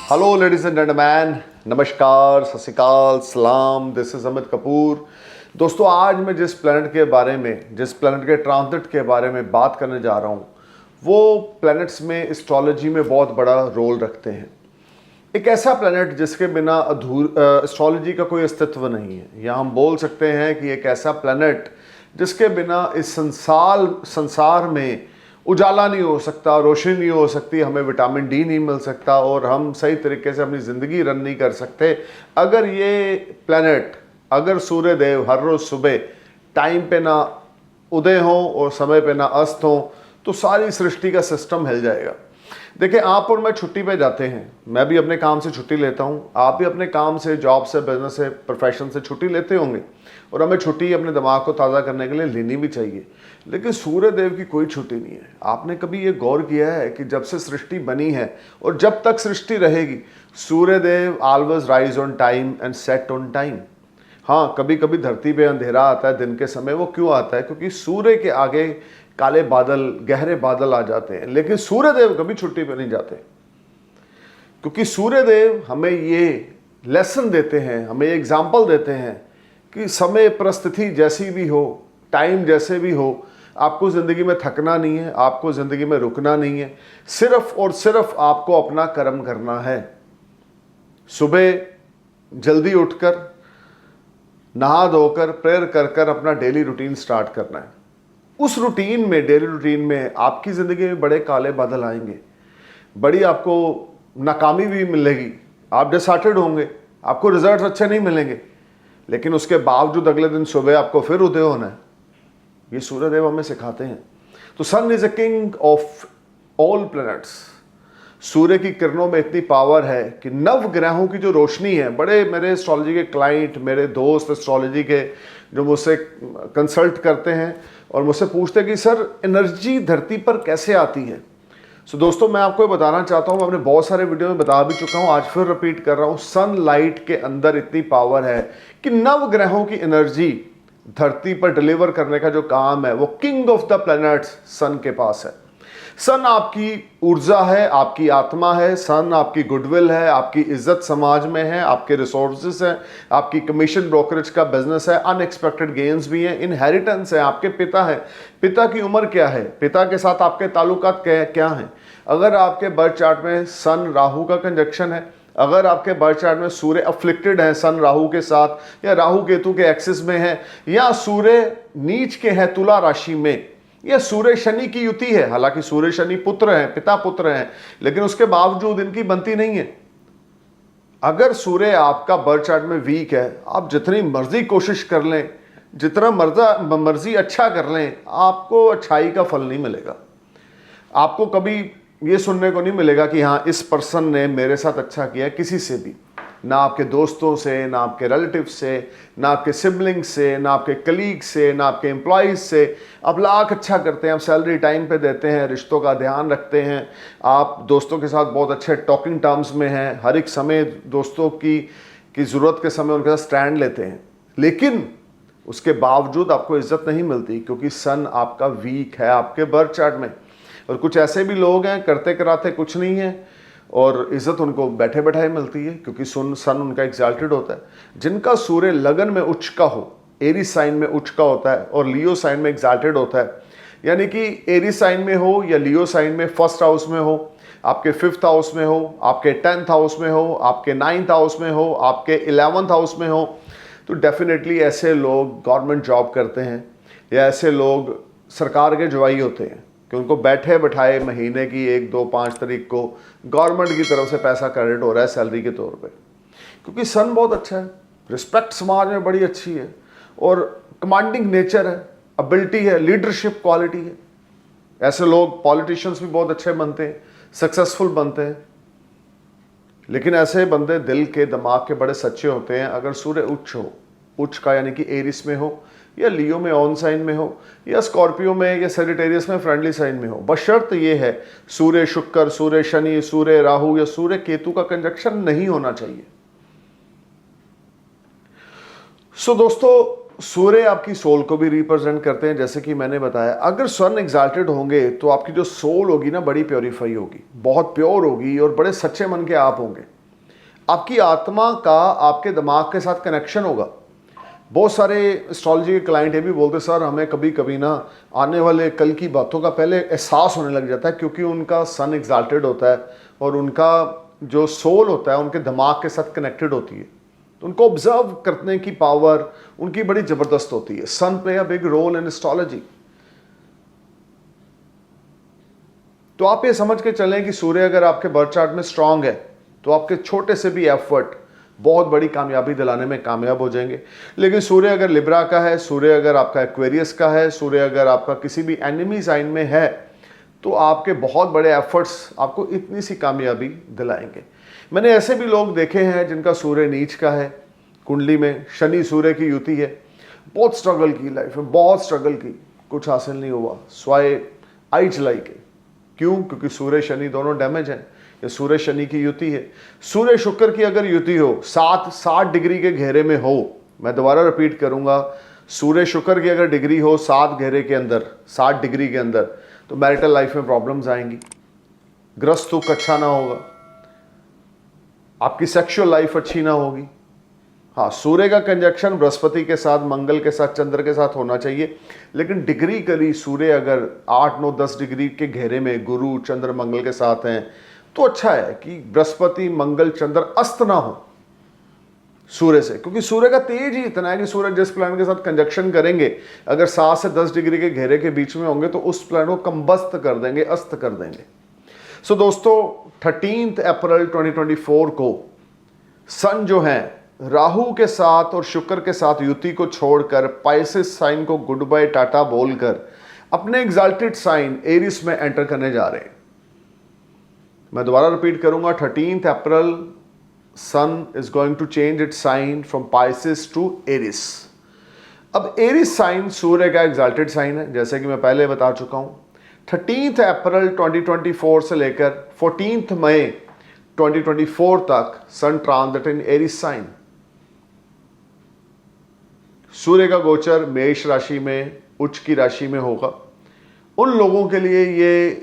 Hello ladies and gentleman, नमस्कार, सत श्री अकाल, सलाम। This is Amit Kapoor. दोस्तों, आज मैं जिस प्लैनेट के ट्रांजिट के बारे में बात करने जा रहा हूँ, वो प्लैनेट्स में एस्ट्रोलॉजी में बहुत बड़ा रोल रखते हैं। एक ऐसा प्लैनेट जिसके बिना एस्ट्रोलॉजी का कोई अस्तित्व नहीं है, या हम बोल सकते हैं कि एक ऐसा प्लैनेट जिसके बिना इस संसार में उजाला नहीं हो सकता, रोशनी नहीं हो सकती, हमें विटामिन डी नहीं मिल सकता और हम सही तरीके से अपनी ज़िंदगी रन नहीं कर सकते। अगर सूर्य देव हर रोज़ सुबह टाइम पे ना उदय हो और समय पे ना अस्त हो, तो सारी सृष्टि का सिस्टम हिल जाएगा। देखिए, आप और मैं छुट्टी पे जाते हैं, मैं भी अपने काम से छुट्टी लेता हूँ, आप भी अपने काम से, जॉब से, बिजनेस से, प्रोफेशन से छुट्टी लेते होंगे और हमें छुट्टी अपने दिमाग को ताज़ा करने के लिए लेनी भी चाहिए। लेकिन सूर्य देव की कोई छुट्टी नहीं है। आपने कभी ये गौर किया है कि जब से सृष्टि बनी है और जब तक सृष्टि रहेगी, Surya Dev always rise on time and set on time. हाँ, कभी कभी धरती पे अंधेरा आता है दिन के समय। वो क्यों आता है? क्योंकि सूर्य के आगे काले बादल, गहरे बादल आ जाते हैं। लेकिन सूर्य देव कभी छुट्टी पे नहीं जाते, क्योंकि सूर्य देव हमें ये लेसन देते हैं, हमें एग्जाम्पल देते हैं कि समय परिस्थिति जैसी भी हो, टाइम जैसे भी हो, आपको ज़िंदगी में थकना नहीं है, आपको ज़िंदगी में रुकना नहीं है। सिर्फ और सिर्फ आपको अपना कर्म करना है। सुबह जल्दी उठकर, नहा धोकर, प्रेयर कर कर अपना डेली रूटीन स्टार्ट करना है। उस रूटीन में, डेली रूटीन में आपकी ज़िंदगी में बड़े काले बादल आएंगे, बड़ी आपको नाकामी भी मिलेगी, आप डिसहार्टेड होंगे, आपको रिजल्ट्स अच्छे नहीं मिलेंगे, लेकिन उसके बावजूद अगले दिन सुबह आपको फिर उदय होना है। ये सूर्यदेव हमें सिखाते हैं। तो sun is a king of all planets. सूर्य की किरणों में इतनी पावर है कि नव ग्रहों की जो रोशनी है, बड़े मेरे एस्ट्रोलॉजी के क्लाइंट, मेरे दोस्त एस्ट्रोलॉजी के जो मुझसे कंसल्ट करते हैं और मुझसे पूछते हैं कि सर, एनर्जी धरती पर कैसे आती है। सो दोस्तों, मैं आपको बताना चाहता हूँ, मैं अपने बहुत सारे वीडियो में बता भी चुका हूँ, आज फिर रिपीट कर रहा हूँ। सनलाइट के अंदर इतनी पावर है कि नव ग्रहों की एनर्जी धरती पर डिलीवर करने का जो काम है, वो किंग ऑफ द प्लैनेट्स सन के पास है। सन आपकी ऊर्जा है, आपकी आत्मा है, सन आपकी गुडविल है, आपकी इज्जत समाज में है, आपके रिसोर्सेज हैं, आपकी कमीशन ब्रोकरेज का बिजनेस है, अनएक्सपेक्टेड गेन्स भी हैं, इनहेरिटेंस है, आपके पिता है। पिता की उम्र क्या है, पिता के साथ आपके ताल्लुकात क्या हैं। अगर आपके बर्थ चार्ट में सन राहु का कंजक्शन है, अगर आपके बर्थ चार्ट में सूर्य अफ्लिक्टेड है सन राहु के साथ, या राहु केतु के एक्सिस में है, या सूर्य नीच के है तुला राशि में, या सूर्य शनि की युति है, हालांकि सूर्य शनि पुत्र हैं, पिता पुत्र हैं, लेकिन उसके बावजूद इनकी बनती नहीं है। अगर सूर्य आपका बर्थ चार्ट में वीक है, आप जितनी मर्जी कोशिश कर लें, जितना मर्जी अच्छा कर लें, आपको अच्छाई का फल नहीं मिलेगा। आपको कभी ये सुनने को नहीं मिलेगा कि हाँ, इस पर्सन ने मेरे साथ अच्छा किया, किसी से भी। ना आपके दोस्तों से, ना आपके रिलेटिव से, ना आपके सिबलिंग से, ना आपके कलीग से, ना आपके एम्प्लॉयज़ से। आप लाख अच्छा करते हैं, आप सैलरी टाइम पे देते हैं, रिश्तों का ध्यान रखते हैं, आप दोस्तों के साथ बहुत अच्छे टॉकिंग टर्म्स में हैं, हर एक समय दोस्तों की ज़रूरत के समय उनके साथ स्टैंड लेते हैं, लेकिन उसके बावजूद आपको इज्जत नहीं मिलती, क्योंकि सन आपका वीक है आपके बर्थ चार्ट में। और कुछ ऐसे भी लोग हैं, करते कराते कुछ नहीं है और इज्जत उनको बैठे बैठाए मिलती है, क्योंकि सन उनका एग्जाल्टेड होता है। जिनका सूर्य लगन में उच्च का हो, एरीज साइन में उच्च का होता है और लियो साइन में एग्जाल्टेड होता है, यानी कि एरीज साइन में हो या लियो साइन में फर्स्ट हाउस में हो, आपके 5th हाउस में हो, आपके 10th हाउस में हो, आपके 9th हाउस में हो, आपके 11th हाउस में हो, तो डेफिनेटली ऐसे लोग गवर्नमेंट जॉब करते हैं, या ऐसे लोग सरकार के जवाई होते हैं कि उनको बैठे बैठाए महीने की 1, 2, 5 तारीख को गवर्नमेंट की तरफ से पैसा क्रेडिट हो रहा है सैलरी के तौर पे, क्योंकि सन बहुत अच्छा है, रिस्पेक्ट समाज में बड़ी अच्छी है और कमांडिंग नेचर है, एबिलिटी है, लीडरशिप क्वालिटी है। ऐसे लोग पॉलिटिशियंस भी बहुत अच्छे बनते हैं, सक्सेसफुल बनते हैं। लेकिन ऐसे बंदे दिल के, दिमाग के बड़े सच्चे होते हैं अगर सूर्य उच्च हो, उच्च का यानी कि एरिस में हो, या लियो में ऑन साइन में हो, या स्कॉर्पियो में, या सेजिटेरियस में फ्रेंडली साइन में हो। बशर्त ये है सूर्य शुक्र, सूर्य शनि, सूर्य राहु या सूर्य केतु का कंजक्शन नहीं होना चाहिए। सो दोस्तों, सूर्य आपकी सोल को भी रिप्रेजेंट करते हैं, जैसे कि मैंने बताया। अगर सन एग्जाल्टेड होंगे तो आपकी जो सोल होगी ना, बड़ी प्योरीफाई होगी, बहुत प्योर होगी और बड़े सच्चे मन के आप होंगे। आपकी आत्मा का आपके दिमाग के साथ कनेक्शन होगा। बहुत सारे एस्ट्रोलॉजी के क्लाइंट ये भी बोलते सर हमें कभी कभी ना आने वाले कल की बातों का पहले एहसास होने लग जाता है, क्योंकि उनका सन एग्जाल्टेड होता है और उनका जो सोल होता है उनके दिमाग के साथ कनेक्टेड होती है, तो उनको ऑब्जर्व करने की पावर उनकी बड़ी ज़बरदस्त होती है। Sun play a big role in astrology. तो आप ये समझ के चलें कि सूर्य अगर आपके बर्थ चार्ट में स्ट्रांग है तो आपके छोटे से भी एफर्ट बहुत बड़ी कामयाबी दिलाने में कामयाब हो जाएंगे। लेकिन सूर्य अगर लिब्रा का है, सूर्य अगर आपका एक्वेरियस का है, सूर्य अगर आपका किसी भी एनिमी साइन में है, तो आपके बहुत बड़े एफर्ट्स आपको इतनी सी कामयाबी दिलाएंगे। मैंने ऐसे भी लोग देखे हैं जिनका सूर्य नीच का है, कुंडली में शनि सूर्य की युति है, बहुत स्ट्रगल की लाइफ में, बहुत स्ट्रगल की, कुछ हासिल नहीं हुआ, स्वाय आई चलाई के। क्यों? क्योंकि सूर्य शनि दोनों डैमेज हैं। ये सूर्य शनि की युति है। सूर्य शुक्र की अगर युति हो, 60 डिग्री के घेरे में हो, मैं दोबारा रिपीट करूंगा, सूर्य शुक्र की अगर डिग्री हो 7 घेरे के अंदर, 60 डिग्री के अंदर, तो मैरिटल लाइफ में प्रॉब्लम्स आएंगी, ग्रस्त सुख अच्छा ना होगा, आपकी सेक्सुअल लाइफ अच्छी ना होगी। हाँ, सूर्य का कंजक्शन बृहस्पति के साथ, मंगल के साथ, चंद्र के साथ होना चाहिए, लेकिन डिग्री करी सूर्य अगर 8, 9, 10 डिग्री के घेरे में गुरु चंद्र मंगल के साथ हैं, तो अच्छा है कि बृहस्पति मंगल चंद्र अस्त ना हो सूर्य से, क्योंकि सूर्य का तेज ही इतना है कि सूर्य जिस प्लैनेट के साथ कंजक्शन करेंगे, अगर 7 से 10 डिग्री के घेरे के बीच में होंगे तो उस प्लैनेट को कंबस्त कर देंगे, अस्त कर देंगे। सो दोस्तों, 13 अप्रैल 2024 को सन जो है राहु के साथ और शुक्र के साथ युति को छोड़कर पाइसेस साइन को गुड बाय टाटा बोलकर अपने एग्जाल्टेड साइन एरिस में एंटर करने जा रहे हैं। मैं दोबारा रिपीट करूंगा, 13 April sun is going to change its sign from Pisces to Aries. अब एरिस साइन सूर्य का एग्जाल्टेड साइन है, जैसे कि मैं पहले बता चुका हूं। 13 अप्रैल 2024 से लेकर 14 मई 2024 तक सन ट्रांजिट इन एरिस साइन। सूर्य का गोचर मेष राशि में, उच्च की राशि में होगा। उन लोगों के लिए ये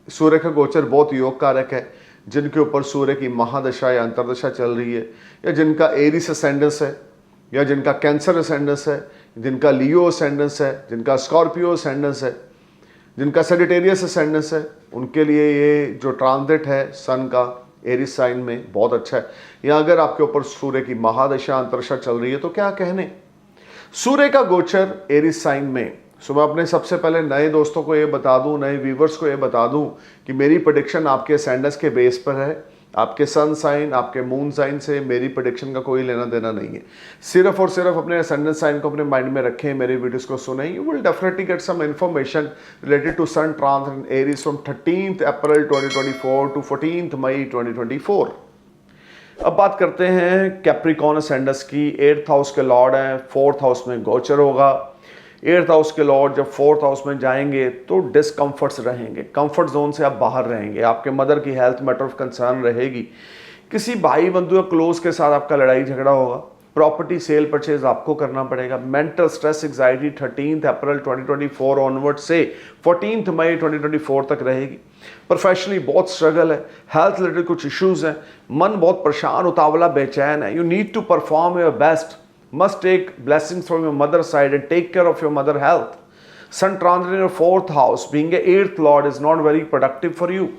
सूर्य का गोचर बहुत योग कारक है जिनके ऊपर सूर्य की महादशा या अंतरदशा चल रही है, या जिनका एरिस असेंडेंस है, या जिनका कैंसर असेंडेंस है, जिनका लियो असेंडेंस है, जिनका स्कॉर्पियो असेंडेंस है, जिनका सेजिटेरियस असेंडेंस है, उनके लिए ये जो ट्रांजिट है सन का एरिस साइन में बहुत अच्छा है। या अगर आपके ऊपर सूर्य की महादशा अंतरदशा चल रही है तो क्या कहने। सूर्य का गोचर एरिस साइन में, सो मैं अपने सबसे पहले नए दोस्तों को ये बता दूं, नए व्यूवर्स को ये बता दूं कि मेरी प्रेडिक्शन आपके असेंडेंस के बेस पर है। आपके सन साइन, आपके मून साइन से मेरी प्रेडिक्शन का कोई लेना देना नहीं है। सिर्फ और सिर्फ अपने असेंडेंस साइन को अपने माइंड में रखें, मेरे वीडियोस को सुनें, you will definitely get some information related to sun transit in Aries from 13 April 2024 to 14 मई 2024। अब बात करते हैं कैप्रिकॉन असेंडेंस की। 8th हाउस के लॉर्ड हैं, 4th हाउस में गोचर होगा। 8th हाउस के लॉर्ड जब 4th हाउस में जाएंगे तो डिस्कम्फर्ट्स रहेंगे, कंफर्ट जोन से आप बाहर रहेंगे, आपके मदर की हेल्थ मैटर ऑफ कंसर्न रहेगी, किसी भाई बंधु या क्लोज के साथ आपका लड़ाई झगड़ा होगा, प्रॉपर्टी सेल परचेज आपको करना पड़ेगा। Mental stress anxiety 13 April 2024 onward से 14 मई 2024 तक रहेगी। प्रोफेशनली बहुत स्ट्रगल है, हेल्थ रिलेटेड कुछ इश्यूज हैं, मन बहुत परेशान, उतावला, बेचैन है। You need to perform your best, must take blessings from your mother's side and take care of your mother health. Sun transit in your 4th house being a 8th lord is not very productive for you.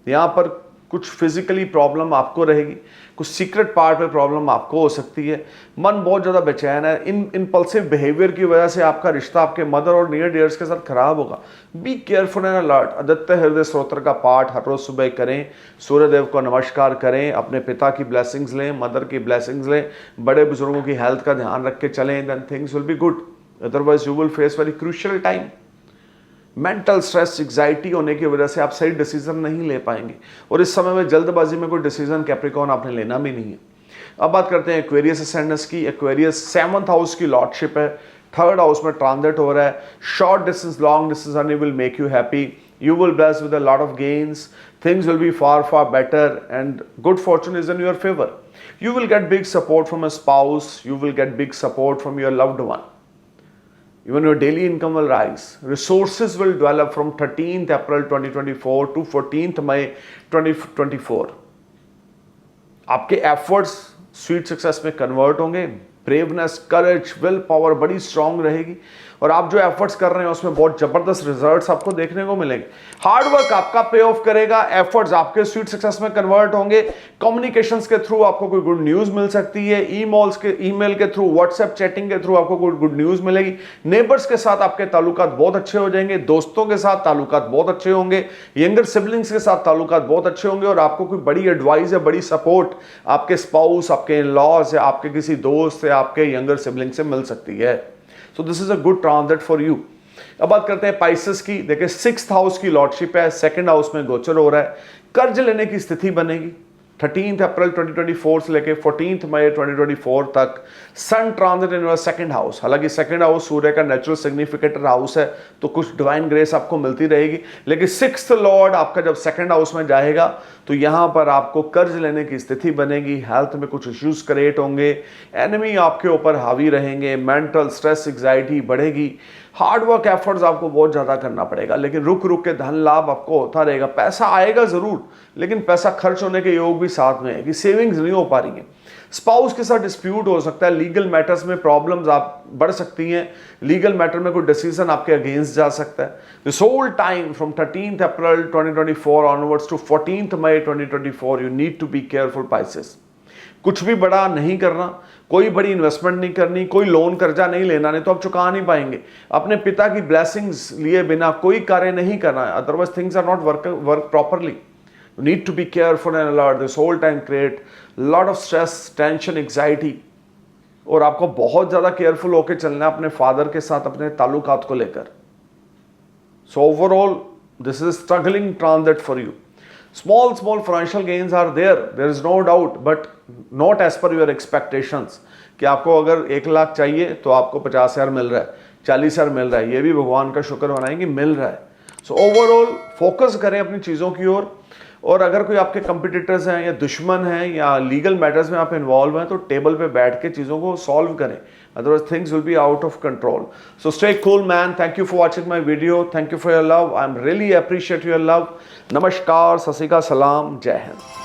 यहाँ पर कुछ physically problem आपको रहेगी, कुछ secret part पे problem आपको हो सकती है, मन बहुत ज़्यादा बेचैन है। इन इम्पल्सिव बिहेवियर की वजह से आपका रिश्ता आपके मदर और नियर डियर्स के साथ खराब होगा। B careful and alert. Aditya हृदय स्तोत्र का पाठ हर रोज सुबह करें, सूर्यदेव को नमस्कार करें, अपने पिता की ब्लेसिंग्स लें, मदर की ब्लेसिंग्स लें, बड़े बुजुर्गों की हेल्थ का ध्यान रख के चलें, then things will be good. Otherwise you will face very crucial time. Mental stress anxiety होने की वजह से आप सही डिसीजन नहीं ले पाएंगे, और इस समय में जल्दबाजी में कोई डिसीजन कैप्रिकॉन आपने लेना भी नहीं है। अब बात करते हैं एक्वेरियस असेंडेंस की। एक्वेरियस 7th हाउस की लॉर्डशिप है, 3rd हाउस में ट्रांजिट हो रहा है। Short distance, long distance journey will make you happy, you will bless with a lot of gains, things will be far better and good fortune is in your favor. You will get big support from a spouse, you will get big support from your loved one. Even your daily income will rise. Resources will develop from 13th April 2024 to 14th May 2024. आपके efforts sweet success में convert होंगे। Braveness, courage, will power बड़ी strong रहेगी और आप जो efforts कर रहे हैं उसमें बहुत जबरदस्त रिजल्ट्स आपको देखने को मिलेंगे। हार्ड वर्क आपका पे ऑफ करेगा, एफर्ट्स आपके स्वीट सक्सेस में कन्वर्ट होंगे। कम्युनिकेशंस के थ्रू आपको कोई गुड न्यूज मिल सकती है, ईमेल के थ्रू, व्हाट्सएप चैटिंग के थ्रू आपको कोई गुड न्यूज मिलेगी। नेबर्स के साथ आपके ताल्लुकात बहुत अच्छे हो जाएंगे, दोस्तों के साथ ताल्लुकात बहुत अच्छे होंगे, यंगर सिबलिंग्स के साथ ताल्लुकात बहुत अच्छे होंगे और आपको कोई बड़ी एडवाइस या बड़ी सपोर्ट आपके स्पाउस, आपके इन-लॉज या आपके किसी दोस्त या आपके यंगर सिबलिंग से मिल सकती है। So this is a good transit for you. अब बात करते हैं पाइसेस की। देखिए 6th हाउस की लॉर्डशिप है, 2nd हाउस में गोचर हो रहा है, कर्ज लेने की स्थिति बनेगी। 13 अप्रैल 2024 से लेके 14 मई 2024 तक sun transit in your 2nd house. हालांकि 2nd हाउस सूर्य का नेचुरल सिग्निफिकेटर हाउस है तो कुछ डिवाइन ग्रेस आपको मिलती रहेगी, लेकिन 6th लॉर्ड आपका जब 2nd हाउस में जाएगा तो यहां पर आपको कर्ज लेने की स्थिति बनेगी। हेल्थ में कुछ इश्यूज क्रिएट होंगे, एनिमी आपके ऊपर हावी रहेंगे, मेंटल स्ट्रेस, एंग्जाइटी बढ़ेगी। हार्ड वर्क एफर्ट्स आपको बहुत ज़्यादा करना पड़ेगा, लेकिन रुक रुक के धन लाभ आपको होता रहेगा। पैसा आएगा ज़रूर, लेकिन पैसा खर्च होने के योग भी साथ में है कि सेविंग्स नहीं हो पा रही हैं। स्पाउस के साथ डिस्प्यूट हो सकता है, लीगल मैटर्स में प्रॉब्लम्स आप बढ़ सकती हैं, लीगल मैटर में कोई डिसीजन आपके अगेंस्ट जा सकता है। This whole time from 13 April 2024 onwards to 14 May 2024 you need to be careful pieces. कुछ भी बड़ा नहीं करना, कोई बड़ी इन्वेस्टमेंट नहीं करनी, कोई लोन कर्जा नहीं लेना, नहीं तो आप चुका नहीं पाएंगे। अपने पिता की ब्लेसिंग्स लिए बिना कोई कार्य नहीं करना है, otherwise things are not work properly. You need to be careful and alert. This whole time create lot of stress, tension, anxiety और आपको बहुत ज़्यादा केयरफुल होकर चलना है अपने फादर के साथ अपने ताल्लुकात को लेकर। So overall this is struggling transit for you. Small financial gains are there is no doubt, but not as per your expectations। कि आपको अगर 1 लाख चाहिए तो आपको 50,000 मिल रहा है, 40,000 मिल रहा है, ये भी भगवान का शुक्र मनाएंगे मिल रहा है। सो ओवरऑल फोकस करें अपनी चीज़ों की ओर और अगर कोई आपके कंपिटिटर्स हैं या दुश्मन हैं या लीगल मैटर्स में आप इन्वॉल्व हैं तो टेबल पे बैठ के चीज़ों को सॉल्व करें, otherwise things will be out of control. So stay cool, man. Thank you for watching my video. Thank you for your love. I'm really appreciate your love. Namaskar, Sasika Salam, Jai Hind.